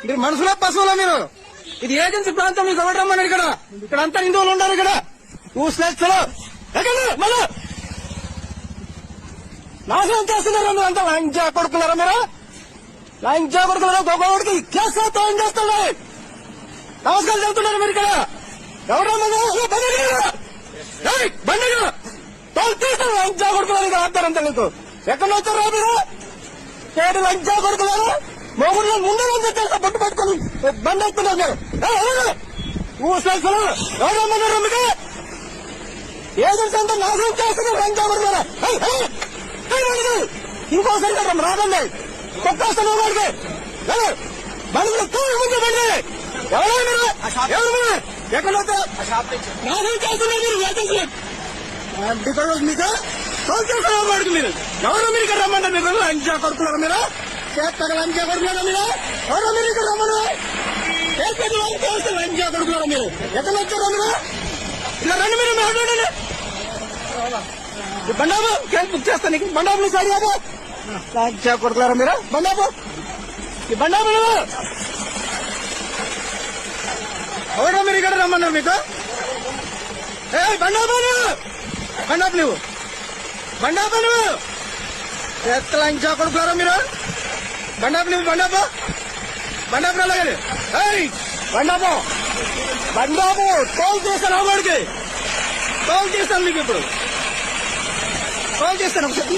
మీరు మనుషుల పశువులా మీరు? ఇది ఏజెన్సీ ప్రాంతం, మీకు ఎవరు రమ్మన్నారు ఇక్కడ? ఇక్కడ అంతా హిందువులు ఉన్నారు. ఇక్కడ ఊస్లేచ్చలో మళ్ళా నాశనం చేస్తున్నారా మీరు? అంతా లంచా కొడుకున్నారా మీరు? లంచా కొడుకున్నారా? ఒక్కొక్కడికి కేసులతో ఏం చేస్తున్నారు? నమస్కారం చెబుతున్నారు మీరు ఇక్కడ. ఎవరు రమ్మన్నారు? బండి తీస్తారు. లంచా కొడుకున్నారు ఇక్కడ ఆడతారంతా. నీకు ఎక్కడ వచ్చారా మీరు? చేతి లంచా కొడుకున్నారు. మొగుడు ముందే తెలుసా బొట్టు పట్టుకొని బండి ఎక్కుతున్నారు మీరు. ఊసలు ఎవరు రమ్మన్నారు? మీకు ఏజెన్సీ అంతా నాశనం చేస్తున్నారు. లంచా కొడుకున్నారా? ఇంకోసారి రాదండి కొట్టేస్తాను వాడికి. బండి ముందు బండి ఎవరు మీరు? ఎవరు మీరు? ఎక్కడ నాశనం చేస్తున్నారు మీరు ఏజెన్సీ. మీకు తోలు చేస్తున్నారు వాడికి. మీరు ఎవరు మీరు ఇక్కడ రమ్మన్నారు? మీరు లంచా కొడుకున్నారా? మీరు చేస్తారా లంచా కొడుకున్నారా? మీరు ఎవరో మీరు ఇక్కడ రమ్మను చేస్తే లంచా కొడుకున్నారా? మీరు ఎక్కడ వచ్చారా? మీరు ఇలా రండి. మీరు మాట్లాడండి. బండాబు క్యాన్ బుక్ చేస్తాను. నీకు బండాబు నీ సారీ బాబు లంచా కొడుకున్నారా? మీరు బండాబు ఈ బండాబు ఎవరో మీరు ఇక్కడ రమ్మన్నారు? మీకు బండాబు బండాబు నువ్వు బండాబు నువ్వు చేస్త లంచా కొడుకున్నారా? మీరు బండాబు నువ్వు బండాబు బండాబు అలాగే బండాబు బండాబు టోల్ చేస్తాను. వాడికి టోల్ చేస్తాను. మీకు ఇప్పుడు టోల్ చేస్తాను. ఒకసారి